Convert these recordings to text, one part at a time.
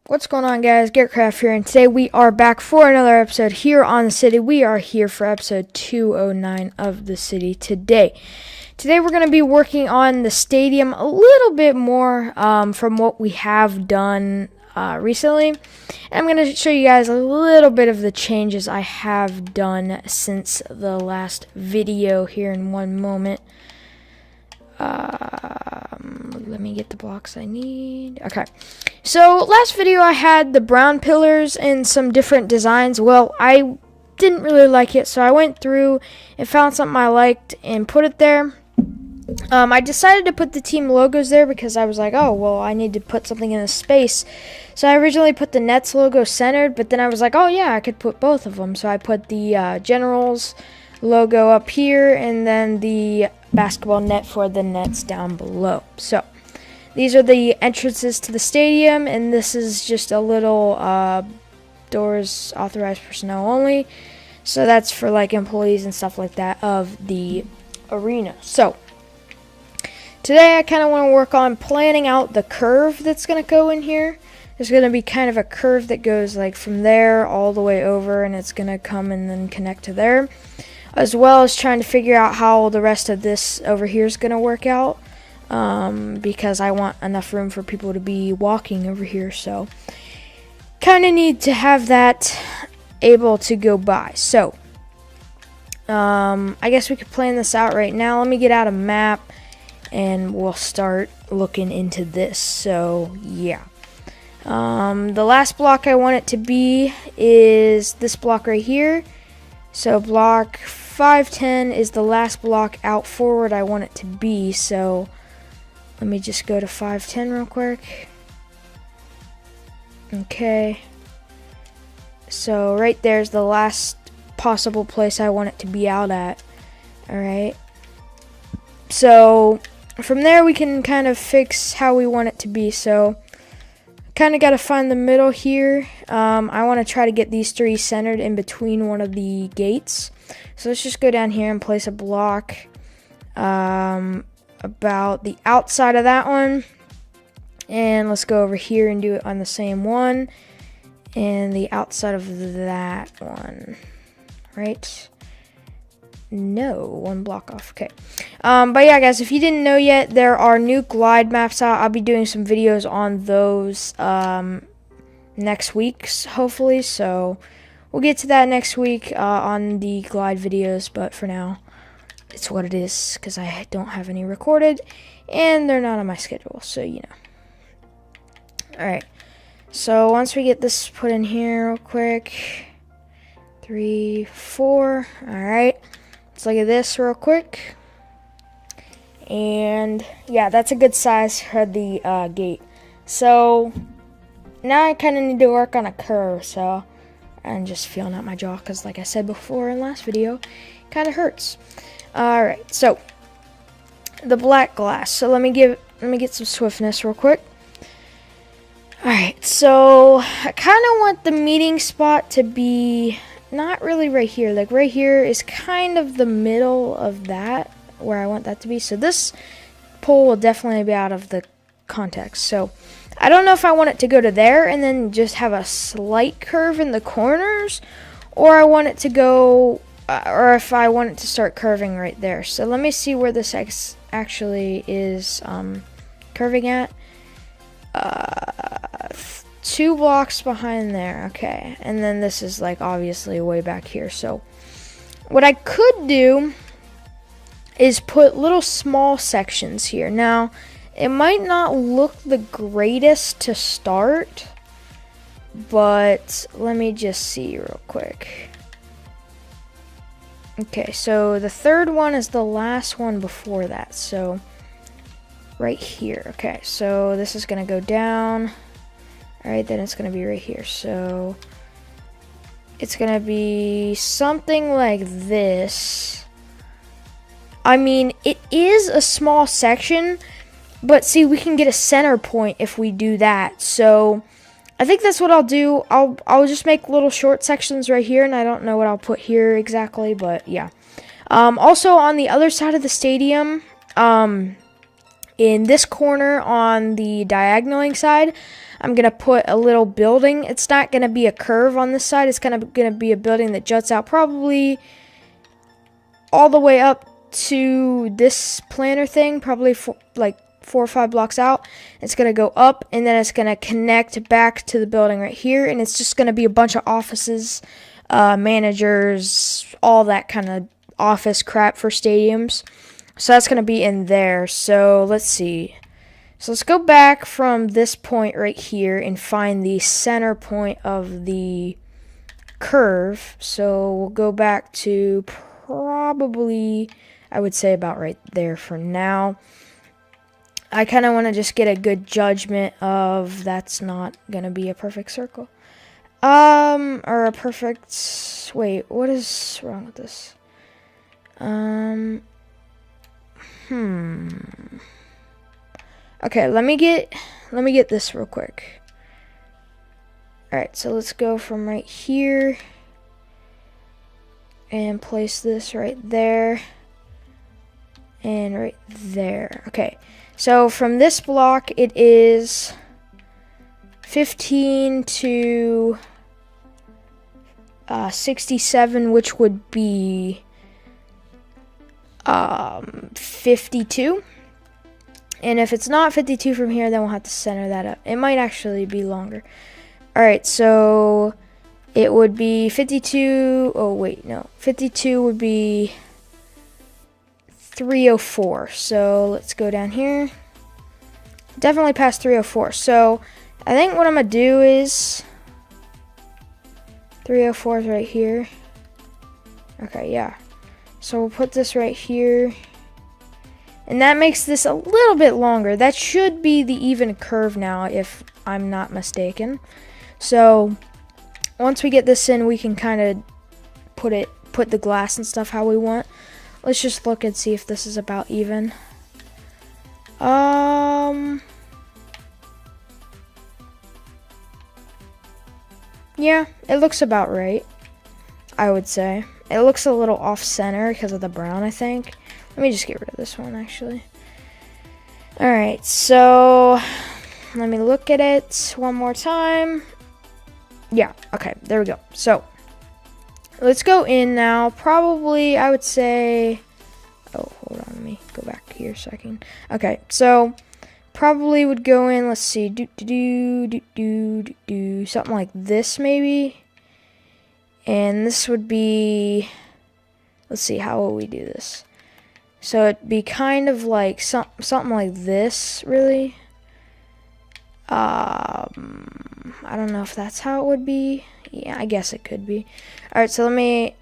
What's going on, guys? GetCraft here, and today we are back for another episode here on the city. We are here for episode 209 of the city today. Today we're going to be working on the stadium a little bit more from what we have done recently. And I'm going to show you guys a little bit of the changes I have done since the last video here in one moment. Let me get the blocks I need. Okay, so last video I had the brown pillars and some different designs. Well, I didn't really like it, so I went through and found something I liked and put it there. I decided to put the team logos there because I was like, oh, well, I need to put something in a space. So I originally put the Nets logo centered, but then I was like, oh yeah, I could put both of them. So I put the Generals logo up here and then the basketball net for the Nets down below. So these are the entrances to the stadium, and this is just a little doors authorized personnel only. So that's for like employees and stuff like that of the arena. So today I kind of want to work on planning out the curve that's going to go in here. There's going to be kind of a curve that goes like from there all the way over, and it's going to come and then connect to there. As well as trying to figure out how the rest of this over here is going to work out. Because I want enough room for people to be walking over here. So kind of need to have that able to go by. So I guess we could plan this out right now. Let me get out a map and we'll start looking into this. So yeah. The last block I want it to be is this block right here. So block 510 is the last block out forward I want it to be. So let me just go to 510 real quick. Okay. So right there's the last possible place I want it to be out at. Alright. So from there we can kind of fix how we want it to be. So kind of got to find the middle here. I want to try to get these three centered in between one of the gates. So let's just go down here and place a block about the outside of that one. And let's go over here and do it on the same one. And the outside of that one. Right? No, one block off. Okay. But yeah, guys, if you didn't know yet, there are new glide maps out. I'll be doing some videos on those next week, hopefully. So we'll get to that next week on the glide videos. But for now, it's what it is because I don't have any recorded and they're not on my schedule. So, you know. Alright. So once we get this put in here real quick. 3, 4. Alright. Let's look at this real quick. And yeah, that's a good size for the gate. So now I kind of need to work on a curve. So I'm just feeling out my jaw because, like I said before in last video, kind of hurts. All right, so the black glass. So let me get some swiftness real quick. All right, so I kind of want the meeting spot to be not really right here. Like right here is kind of the middle of that, where I want that to be. So this pole will definitely be out of the context. So I don't know if I want it to go to there and then just have a slight curve in the corners, or I want it to go, or if I want it to start curving right there. So let me see where this actually is curving at. 2 blocks behind there. Okay, and then this is like obviously way back here. So what I could do is put little small sections here. Now it might not look the greatest to start, but let me just see real quick. Okay, so the third one is the last one before that. So right here. Okay, so this is gonna go down. Alright, then it's gonna be right here. So it's gonna be something like this. I mean, it is a small section, but see, we can get a center point if we do that. So I think that's what I'll do. I'll just make little short sections right here, and I don't know what I'll put here exactly, but yeah. Also on the other side of the stadium, in this corner on the diagonaling side, I'm going to put a little building. It's not going to be a curve on this side. It's going to be a building that juts out probably all the way up to this planter thing, probably like 4 or 5 blocks out. It's going to go up, and then it's going to connect back to the building right here, and it's just going to be a bunch of offices, managers, all that kind of office crap for stadiums. So that's going to be in there. So let's see. So let's go back from this point right here and find the center point of the curve. So we'll go back to probably, I would say, about right there for now. I kind of want to just get a good judgment of that's not going to be a perfect circle. Or a perfect, wait, what is wrong with this? Okay, let me get this real quick. Alright, so let's go from right here and place this right there and right there. Okay, so from this block it is 15 to 67, which would be 52. And if it's not 52 from here, then we'll have to center that up. It might actually be longer. Alright, so it would be 52. Oh, wait, no. 52 would be 304. So let's go down here. Definitely past 304. So I think what I'm going to do is 304 is right here. Okay, yeah. So we'll put this right here. And that makes this a little bit longer. That should be the even curve now, if I'm not mistaken. So once we get this in, we can kind of put the glass and stuff how we want. Let's just look and see if this is about even. Yeah, it looks about right, I would say. It looks a little off center because of the brown, I think. Let me just get rid of this one, actually. Alright, so let me look at it one more time. Yeah, okay, there we go. So let's go in now. Probably, I would say, oh, hold on, let me go back here a second. Okay, so probably would go in, let's see, something like this maybe. And this would be, let's see, how will we do this? So it'd be kind of like something like this, really. I don't know if that's how it would be. Yeah, I guess it could be. All right, so let me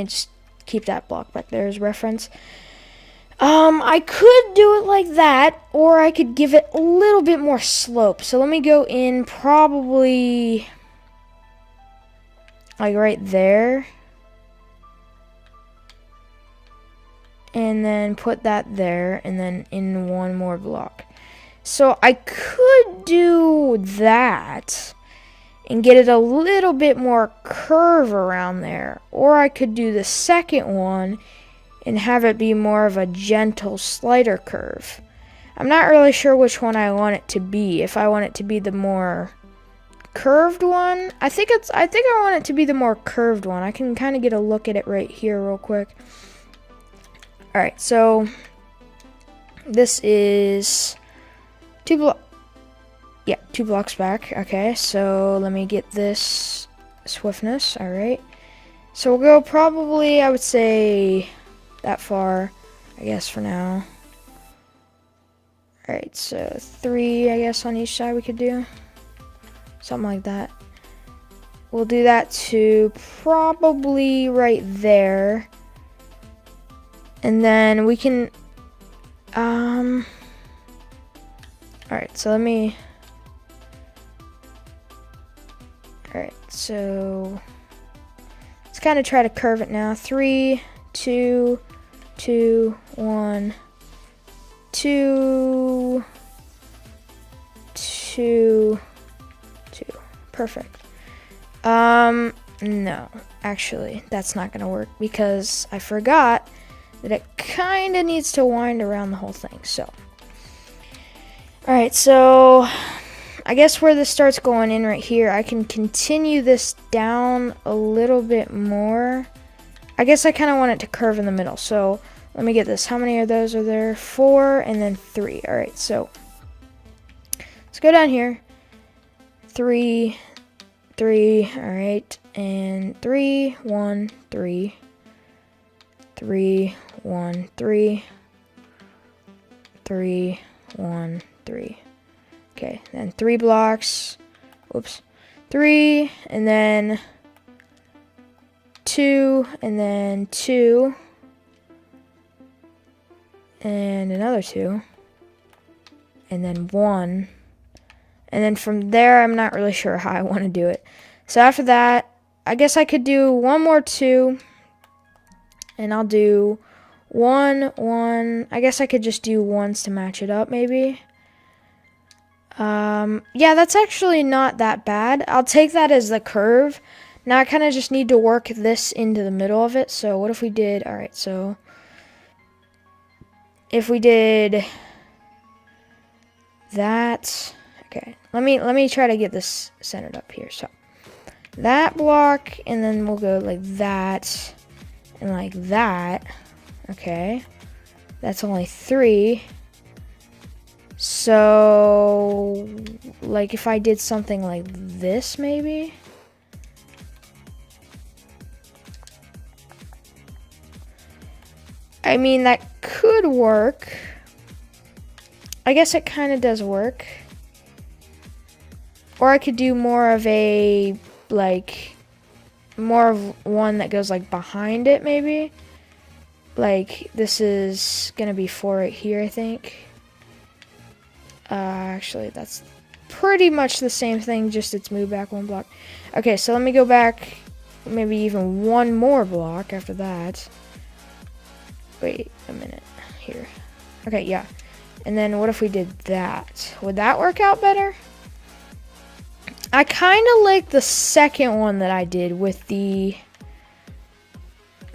just keep that block back there as reference. I could do it like that, or I could give it a little bit more slope. So let me go in probably like right there. And then put that there, and then in one more block. So I could do that and get it a little bit more curve around there. Or I could do the second one and have it be more of a gentle slider curve. I'm not really sure which one I want it to be. If I want it to be the more curved one, I think I want it to be the more curved one. I can kind of get a look at it right here real quick. Alright, so this is 2 blocks back. Okay, so let me get this swiftness. Alright, so we'll go probably, I would say, that far, I guess, for now. Alright, so 3, I guess, on each side we could do. Something like that. We'll do that to probably right there. And then we can, alright, so alright, so let's kind of try to curve it now. 3, 2, 2, 1, 2, 2, 2. Perfect. No, actually, that's not gonna work because I forgot that it kind of needs to wind around the whole thing. So Alright, so I guess where this starts going in right here, I can continue this down a little bit more. I guess I kind of want it to curve in the middle. So let me get this. How many of those are there? 4 and then 3. Alright, so let's go down here. 3, 3, alright, and 3, 1, 3, 3, 1, 3, 3, 1, 3. Okay, then 3 blocks. Whoops. 3, and then 2, and then 2, and another 2, and then 1. And then from there, I'm not really sure how I want to do it. So after that, I guess I could do one more 2, and I'll do 1, 1. I guess I could just do 1s to match it up, maybe. Yeah, that's actually not that bad. I'll take that as the curve. Now I kind of just need to work this into the middle of it. So what if we did, alright, so if we did that, okay, let me try to get this centered up here. So that block, and then we'll go like that, and like that. Okay, that's only 3. So, like if I did something like this, maybe. I mean, that could work. I guess it kind of does work. Or I could do more of a, like, more of one that goes, like, behind it, maybe. Like, this is going to be 4 right here, I think. Actually, that's pretty much the same thing, just it's moved back 1 block. Okay, so let me go back maybe even 1 more block after that. Wait a minute here. Okay, yeah. And then what if we did that? Would that work out better? I kind of like the second one that I did with the,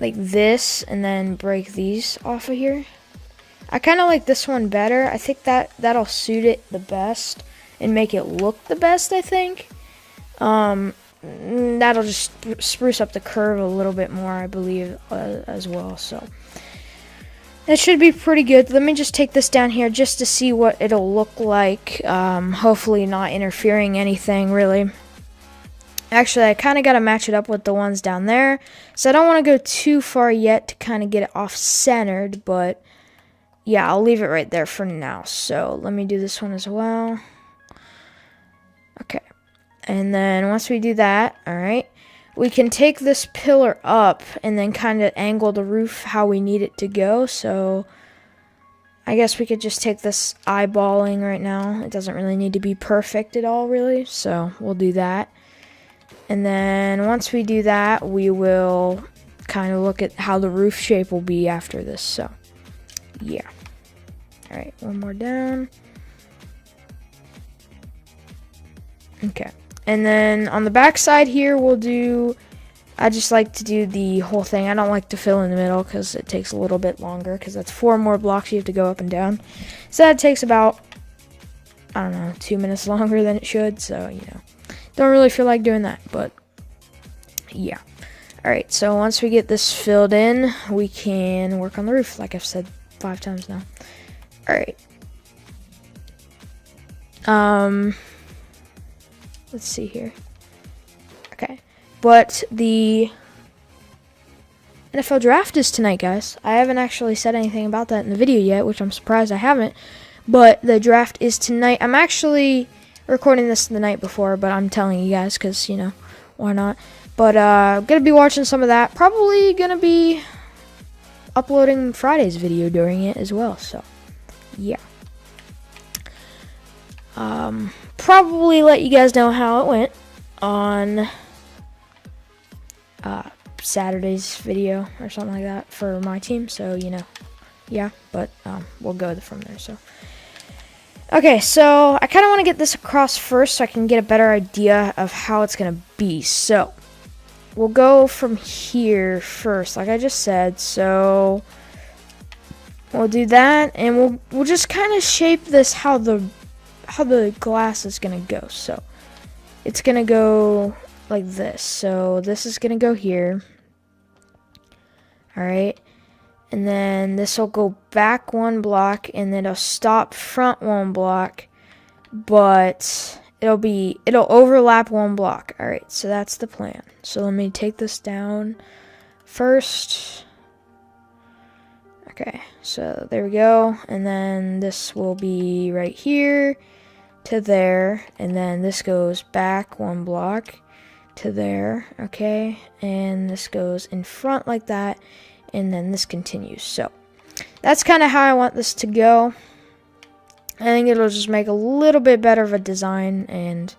like this, and then break these off of here. I kind of like this one better. I think that'll suit it the best and make it look the best, I think. That'll just spruce up the curve a little bit more, I believe, as well. So that should be pretty good. Let me just take this down here just to see what it'll look like. Hopefully not interfering anything, really. Actually, I kind of got to match it up with the ones down there. So I don't want to go too far yet to kind of get it off-centered, but yeah, I'll leave it right there for now. So let me do this one as well. Okay. And then once we do that, all right, we can take this pillar up and then kind of angle the roof how we need it to go. So I guess we could just take this eyeballing right now. It doesn't really need to be perfect at all, really. So we'll do that. And then once we do that, we will kind of look at how the roof shape will be after this. So yeah. All right, one more down. Okay. And then on the back side here, we'll do, I just like to do the whole thing. I don't like to fill in the middle because it takes a little bit longer, because that's 4 more blocks you have to go up and down. So that takes about, I don't know, 2 minutes longer than it should. So, you know, don't really feel like doing that, but yeah. All right, so once we get this filled in, we can work on the roof, like I've said 5 times now. All right. Let's see here. Okay. But the NFL draft is tonight, guys. I haven't actually said anything about that in the video yet, which I'm surprised I haven't. But the draft is tonight. I'm actually recording this the night before, but I'm telling you guys because, you know, why not? But I'm going to be watching some of that. Probably going to be uploading Friday's video during it as well. So, yeah. Probably let you guys know how it went on Saturday's video or something like that for my team. So, you know, yeah, but we'll go from there. So, okay, so I kind of want to get this across first so I can get a better idea of how it's going to be. So, we'll go from here first, like I just said. So, we'll do that, and we'll just kind of shape this how the how the glass is gonna go. So it's gonna go like this. So this is gonna go here. All right, and then this will go back 1 block, and then it'll stop front 1 block, but it'll overlap 1 block. All right, so that's the plan. So let me take this down first. Okay, so there we go, and then this will be right here to there, and then this goes back 1 block to there, okay, and this goes in front like that, and then this continues. So that's kind of how I want this to go. I think it'll just make a little bit better of a design and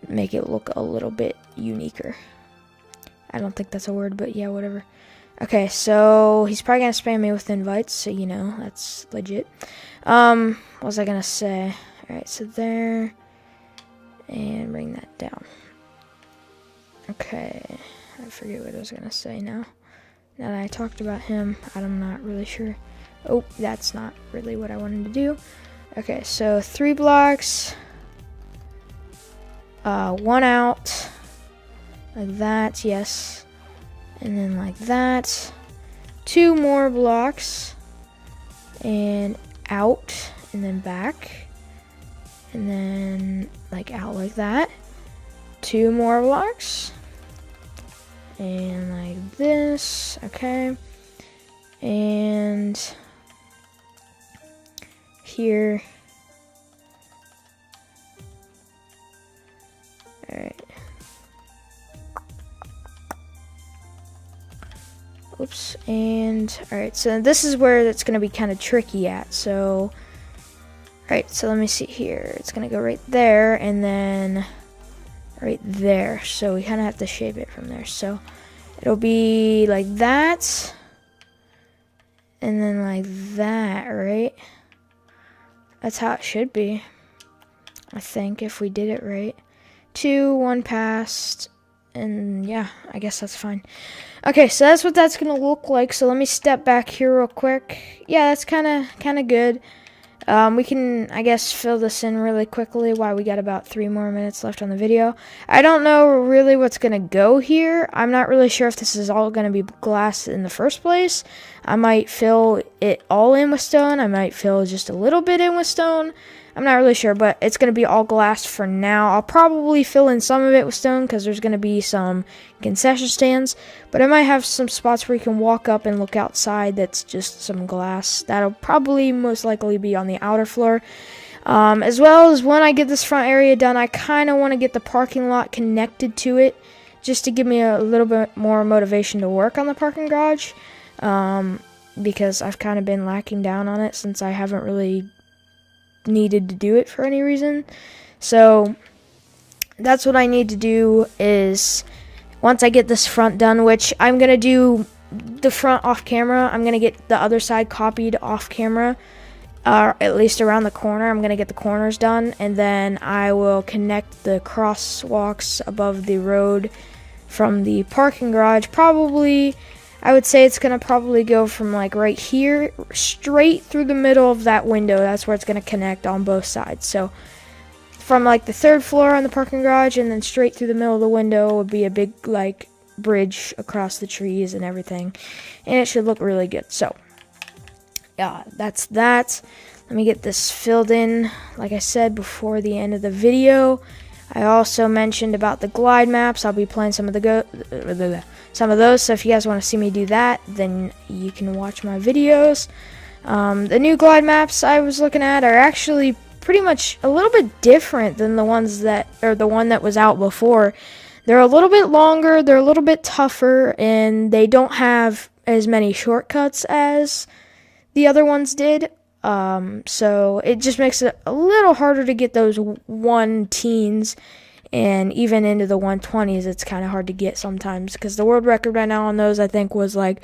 make it look a little bit uniquer. I don't think that's a word, but yeah, whatever. Okay, so he's probably gonna spam me with invites, so you know that's legit. What was I gonna say? All right, so there, and bring that down. Okay, I forget what I was gonna say now. Now that I talked about him, I'm not really sure. Oh, that's not really what I wanted to do. Okay, so 3 blocks, 1 out, like that, yes. And then like that, 2 more blocks, and out, and then back, and then like out like that, 2 more blocks, and like this, okay, and here, all right. Oops, and alright, so this is where it's going to be kind of tricky at. So, alright, so let me see here. It's going to go right there, and then right there. So we kind of have to shape it from there. So it'll be like that, and then like that, right? That's how it should be, I think, if we did it right. 2, 1 past, and yeah, I guess that's fine. Okay, so that's what that's gonna look like. So let me step back here real quick. Yeah, that's kind of good. We can, I guess, fill this in really quickly while we got about 3 more minutes left on the video. I don't know really what's gonna go here. I'm not really sure if this is all gonna be glass in the first place. I might fill it all in with stone. I might fill just a little bit in with stone. I'm not really sure, but it's going to be all glass for now. I'll probably fill in some of it with stone because there's going to be some concession stands. But I might have some spots where you can walk up and look outside that's just some glass. That'll probably most likely be on the outer floor. As well as when I get this front area done, I kind of want to get the parking lot connected to it just to give me a little bit more motivation to work on the parking garage. Because I've kind of been lacking down on it since I haven't really needed to do it for any reason. So that's what I need to do is once I get this front done, which I'm going to do the front off camera. I'm going to get the other side copied off camera, at least around the corner. I'm going to get the corners done, and then I will connect the crosswalks above the road from the parking garage. Probably, I would say it's going to probably go from like right here straight through the middle of that window. That's where it's going to connect on both sides. So from like the 3rd floor on the parking garage and then straight through the middle of the window would be a big like bridge across the trees and everything. And it should look really good. So yeah, that's that. Let me get this filled in, like I said, before the end of the video. I also mentioned about the glide maps. I'll be playing some of those, so if you guys want to see me do that, then you can watch my videos. The new glide maps I was looking at are actually pretty much a little bit different than the ones that, or the one that was out before. They're a little bit longer, they're a little bit tougher, and they don't have as many shortcuts as the other ones did. So it just makes it a little harder to get those 1-teens, and even into the 120s it's kind of hard to get sometimes, because the world record right now on those I think was like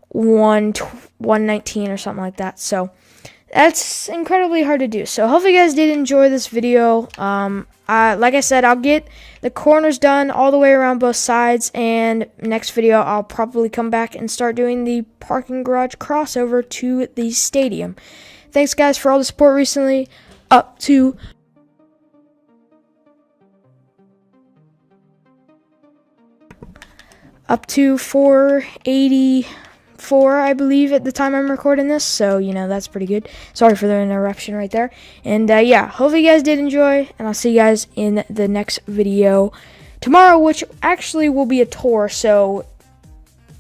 119 or something like that. So that's incredibly hard to do. So hopefully you guys did enjoy this video. Like I said, I'll get the corners done all the way around both sides, and next video I'll probably come back and start doing the parking garage crossover to the stadium. Thanks guys for all the support recently. up to 484, I believe, at the time I'm recording this. So, that's pretty good. Sorry for the interruption right there. And, yeah, hopefully you guys did enjoy. And I'll see you guys in the next video tomorrow, which actually will be a tour. So,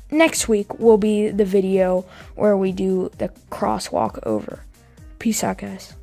next week will be the video where we do the crosswalk over. Peace out, guys.